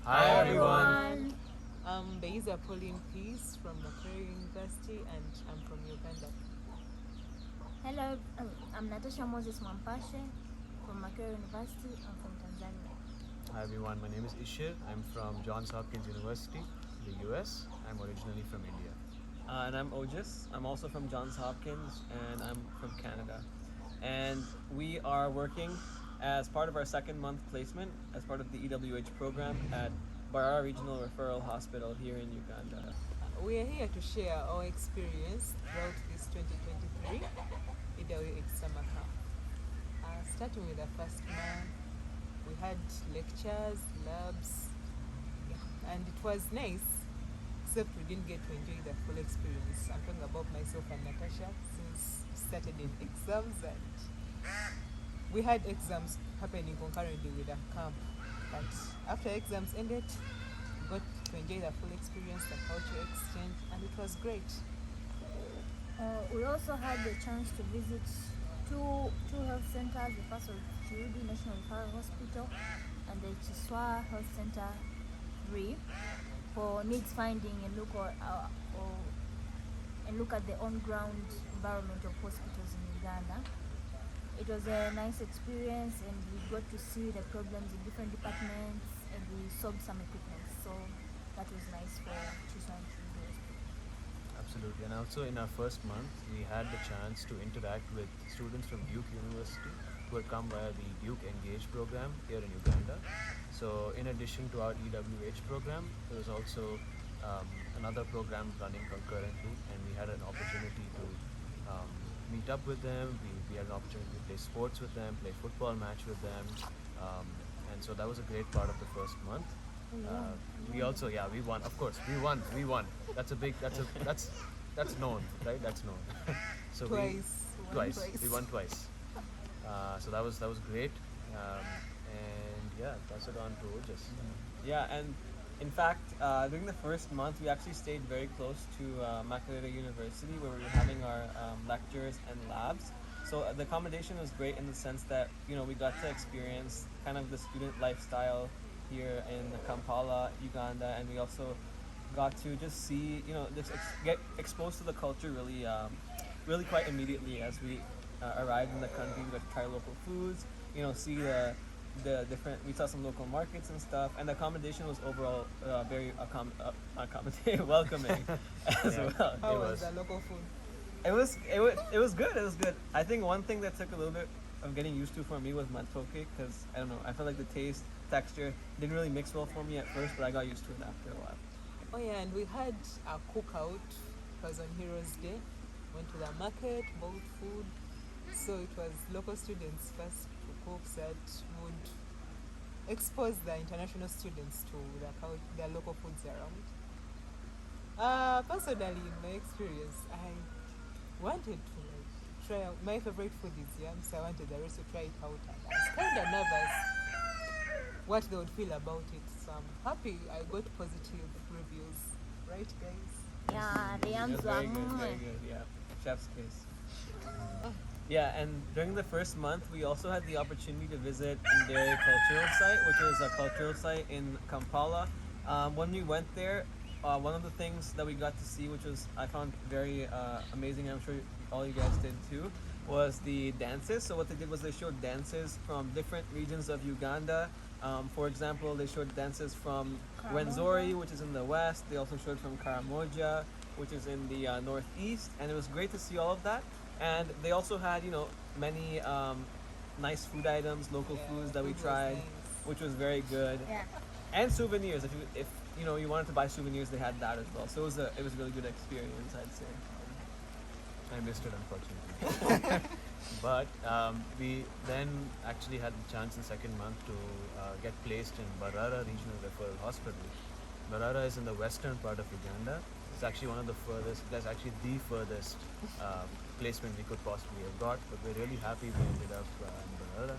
Hi everyone. Beiza Pauline Peace from Mbarara University, and I'm from Uganda. Hello, I'm Natasha Moses Mwampashe from Mbarara University. I'm from Tanzania. Hi everyone. My name is Ishir. I'm from Johns Hopkins University, the US. I'm originally from India. And I'm Ojis. I'm also from Johns Hopkins and I'm from Canada. And we are working as part of our second month placement as part of the EWH program at Mbarara Regional Referral Hospital here in Uganda. We are here to share our experience throughout this 2023 EWH summer camp. Starting with the first month, we had lectures, labs, and it was nice, except we didn't get to enjoy the full experience. I'm talking about myself and Natasha, since we started in exams, and we had exams happening concurrently with our camp. But after exams ended, we got to enjoy the full experience, the culture exchange, and it was great. We also had the chance to visit two health centers. The first was Chirudi National Referral Hospital and the Chiswa Health Center 3 for needs finding and look at the on-ground environment of hospitals in Uganda. It was a nice experience, and we got to see the problems in different departments, and we solved some equipment. So that was nice for Chiswa and Chirudi Hospital. Absolutely. And also in our first month, we had the chance to interact with students from Duke University who had come via the Duke Engage program here in Uganda. So in addition to our EWH program, there was also another program running concurrently, and we had an opportunity to meet up with them. We had an opportunity to play sports with them, play football match with them, and so that was a great part of the first month. We also, we won. Of course, we won. That's a big. That's known, right? That's known. So Twice. we won twice. So that was great. And yeah, pass it on to Ojas. Yeah, and in fact, during the first month, we actually stayed very close to Mbarara University where we were having our lectures and labs. So the accommodation was great in the sense that we got to experience kind of the student lifestyle here in Kampala, Uganda, and we also got to just see just get exposed to the culture really quite immediately as we arrived in the country. We got to try local foods, see the different. We saw some local markets and stuff, and the accommodation was overall very accommodating, welcoming as Yeah. well. How It was was. the local food? It was good. It was good. I think one thing that took a little bit of getting used to for me was matoke because I don't know. I felt like the taste, texture didn't really mix well for me at first, but I got used to it after a while. Oh yeah, and we had a cookout. It was on Heroes Day. Went to the market, bought food. So it was local students first to cook that would expose the international students to the local foods around. Personally, in my experience, I wanted to try out. My favorite food is yam, so I wanted the rest to try it out. And I was kind of nervous what they would feel about it. So I'm happy I got positive reviews. Right, guys? Yeah, the It yams was were very good. Yeah, chef's kiss. Yeah, and during the first month, we also had the opportunity to visit Mbarara Cultural Site, which was a cultural site in Kampala. When we went there, one of the things that we got to see, which was I found very amazing, I'm sure all you guys did too, was the dances. So what they did was they showed dances from different regions of Uganda. For example, they showed dances from Rwenzori, which is in the west. They also showed from Karamoja, which is in the northeast, and it was great to see all of that. And they also had, many nice food items, local Yeah, foods that we food was tried, nice. which was very good. Yeah. And souvenirs. If you wanted to buy souvenirs, they had that as well. So it was a really good experience, I'd say. I missed it, unfortunately. But we then actually had the chance in second month to get placed in Mbarara Regional Referral Hospital. Mbarara is in the western part of Uganda. It's actually one of the furthest, that's actually the furthest placement we could possibly have got, but we're really happy we ended up in Mbarara.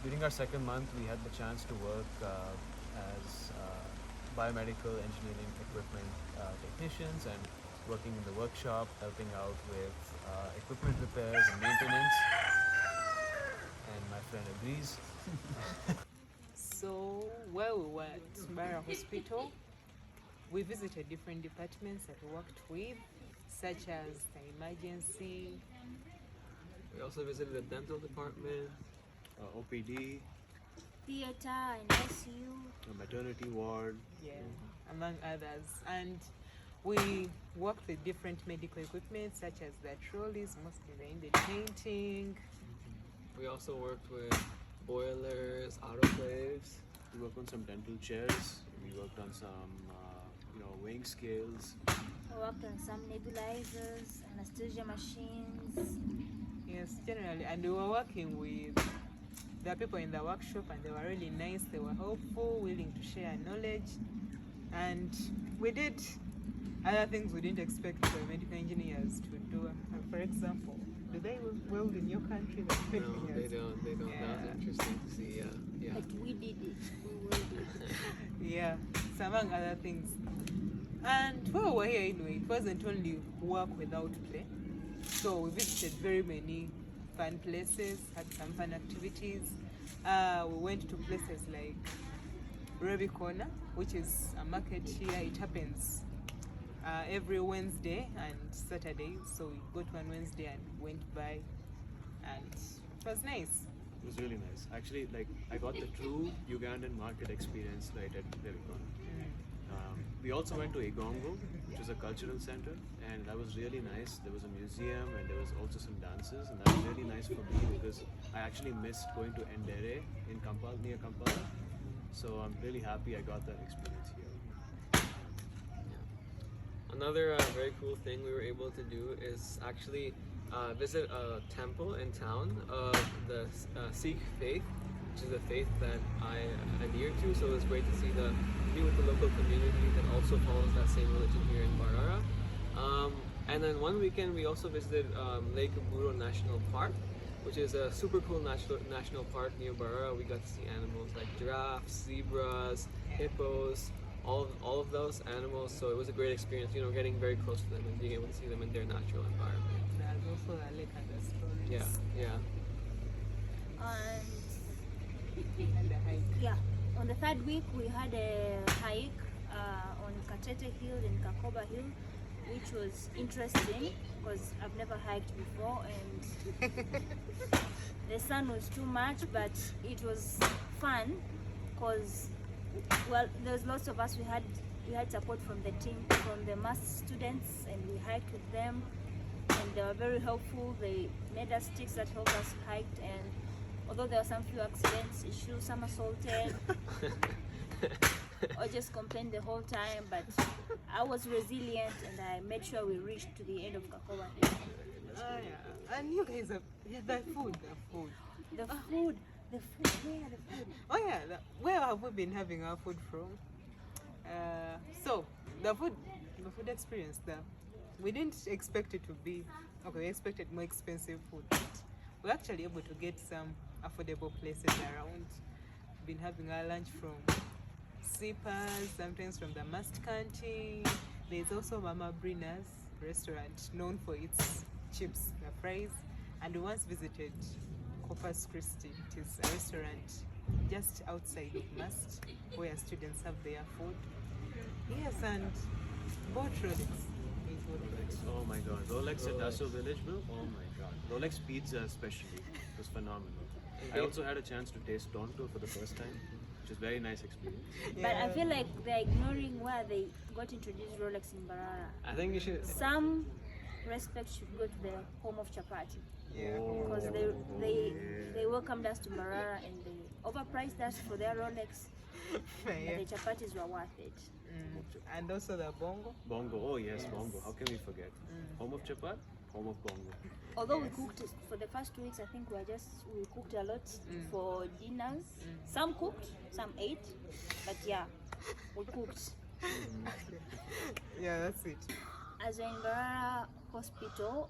During our second month, we had the chance to work as biomedical engineering equipment technicians and working in the workshop, helping out with equipment repairs and maintenance. And my friend agrees. So while we were at Mbarara Hospital, we visited different departments that we worked with, such as the emergency. We also visited the dental department. OPD, Theater and ICU. a maternity ward. Yeah, among others. And we worked with different medical equipment, such as the trolleys, mostly the indeed painting. We also worked with boilers, autoclaves. We worked on some dental chairs. We worked on some, weighing scales. We worked on some nebulizers, anesthesia machines. Yes, generally. And we were working with the people in the workshop, and they were really nice. They were helpful, willing to share knowledge. And we did other things we didn't expect medical engineers to do. For example, do they weld in your country? No, they don't. They don't. Yeah. That was interesting to see. Yeah. But we did it. We will do it. Yeah, so among other things. And while we were here anyway, it wasn't only work without play. So we visited very many fun places, had some fun activities. We went to places like Ruby Corner, which is a market here. It happens every Wednesday and Saturday. So we got one Wednesday and went by, and it was nice. It was really nice. Actually, I got the true Ugandan market experience right at Revicon. We also went to Igongo, which is a cultural center, and that was really nice. There was a museum and there was also some dances, and that was really nice for me because I actually missed going to Ndere in Kampala, near Kampala. So I'm really happy I got that experience here. Another very cool thing we were able to do is actually visit a temple in town of the Sikh faith, which is a faith that I adhere to. So it was great to be with the local community that also follows that same religion here in Mbarara. And then one weekend we also visited Lake Buro National Park, which is a super cool national park near Mbarara. We got to see animals like giraffes, zebras, hippos, all of those animals. So it was a great experience, getting very close to them and being able to see them in their natural environment. There's also a lake and the stories. Yeah. And the hike. Yeah. On the third week, we had a hike on Katete Hill and Kakoba Hill, which was interesting because I've never hiked before, and the sun was too much, but it was fun because, well, there was lots of us. We had support from the team, from the mass students, and we hiked with them, and they were very helpful. They made us sticks that helped us hike, and although there were some few accidents, issues, some assaulted, or just complained the whole time, but I was resilient and I made sure we reached to the end of Kakoba Hill. Yeah. And you guys have the food. The food, where the food? Oh yeah, where have we been having our food from? So the food experience there, we didn't expect it to be okay. We expected more expensive food, but we're actually able to get some affordable places around. Been having our lunch from Sippers, sometimes from the Mast Canteen. There's also Mama Brina's restaurant, known for its chips, the fries. And we once visited Corpus Christi. It is a restaurant just outside of Mast, where students have their food. Yes, and bought Rolex. Oh my god, Rolex at Dasso Village, bro. Oh my god. Rolex pizza especially was phenomenal. I also had a chance to taste Tonto for the first time, which is a very nice experience. But I feel like they're ignoring where they got introduced Rolex in Mbarara. I think you should. Some respect should go to the home of chapati, Yeah. because they welcomed us to Mbarara and they overpriced us for their Rolex, but Yeah. the chapatis were worth it. And also the bongo. Bongo, oh yes, Bongo. How can we forget? Home of Chapat, home of Bongo. Although we cooked for the first 2 weeks, I think we cooked a lot for dinners. Some cooked, some ate, but yeah, we cooked. Yeah, that's it. As we're in Mbarara Hospital,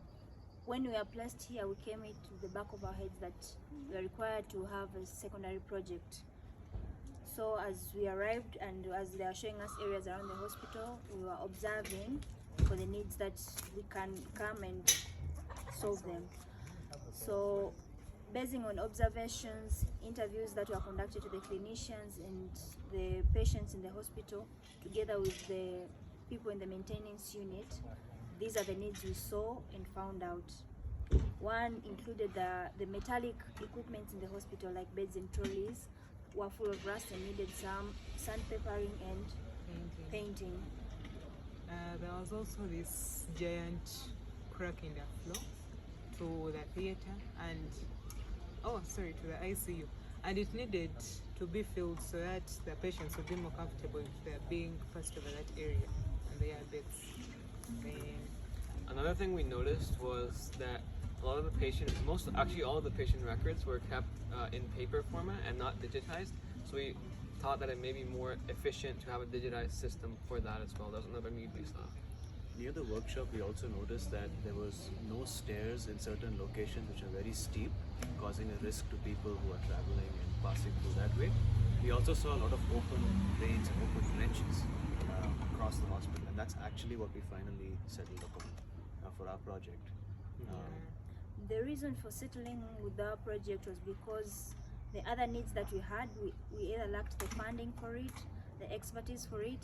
when we were placed here, we came into the back of our heads that we are required to have a secondary project. So as we arrived and as they are showing us areas around the hospital, we were observing for the needs that we can come and solve them. So basing on observations, interviews that were conducted to the clinicians and the patients in the hospital, together with the people in the maintenance unit, these are the needs we saw and found out. One included the metallic equipment in the hospital, like beds and trolleys, were full of rust and needed some sandpapering and painting. There was also this giant crack in the floor to the theater and to the ICU, and it needed to be filled so that the patients would be more comfortable if they're being passed over that area and their beds. Another thing we noticed was that a lot of the all of the patient records were kept in paper format and not digitized. So we thought that it may be more efficient to have a digitized system for that as well. That was another need we saw. Near the workshop, we also noticed that there was no stairs in certain locations which are very steep, causing a risk to people who are traveling and passing through that way. We also saw a lot of open drains and open trenches across the hospital, and that's actually what we finally settled upon for our project. The reason for settling with our project was because the other needs that we had, we either lacked the funding for it, the expertise for it,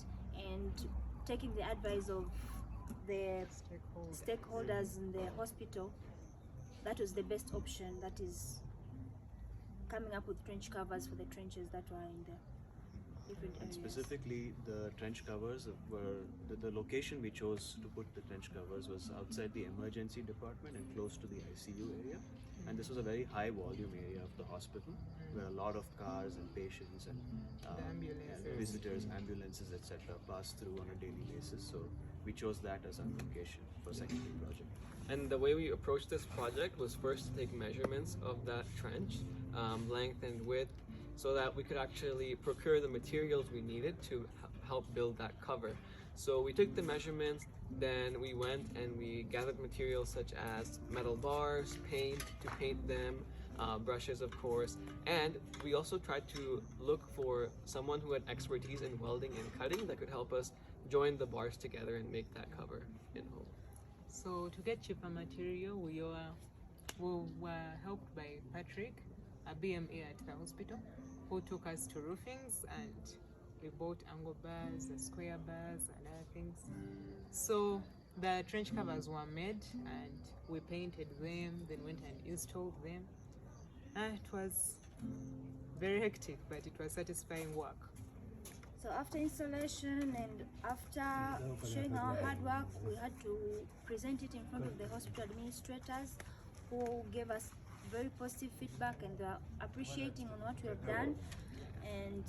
and taking the advice of the stakeholders in the hospital, that was the best option. That is coming up with trench covers for the trenches that were in the different And areas. specifically, the trench covers were the location we chose to put the trench covers was outside the emergency department and close to the ICU area. And this was a very high volume area of the hospital where a lot of cars and patients and visitors, ambulances, etc. pass through on a daily basis. So we chose that as our location for secondary project. And the way we approached this project was first to take measurements of that trench, length and width, so that we could actually procure the materials we needed to help build that cover. So we took the measurements, then we went and we gathered materials such as metal bars, paint to paint them, brushes of course, and we also tried to look for someone who had expertise in welding and cutting that could help us join the bars together and make that cover in whole. So to get cheaper material, we were helped by Patrick, a BMA at the hospital, who took us to roofings, and we bought angle bars, the square bars and other things. So the trench covers were made and we painted them, then went and installed them. It was very hectic, but it was satisfying work. So after installation and after showing our hard work, we had to present it in front of the hospital administrators, who gave us very positive feedback and they are appreciating on what we have done. And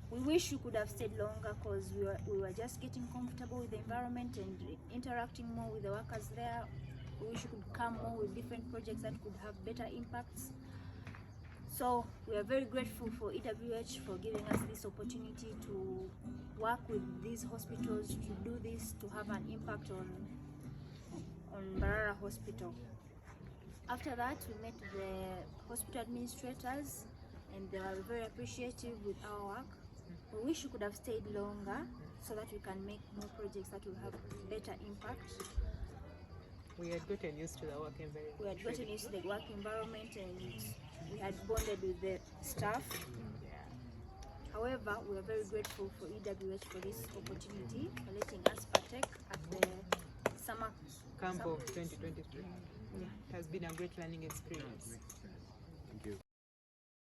we wish we could have stayed longer because we were just getting comfortable with the environment and interacting more with the workers there. We wish we could come more with different projects that could have better impacts. So we are very grateful for EWH for giving us this opportunity to work with these hospitals, to do this, to have an impact on Mbarara Hospital. After that, we met the hospital administrators and they were very appreciative with our work. We wish we could have stayed longer so that we can make more projects that will have better impact. We had gotten used to the work environment. We had gotten used to the work environment and we had bonded with the staff. However, we are very grateful for EWH for this opportunity, for letting us partake at the summer Camp of 2023. It has been a great learning experience.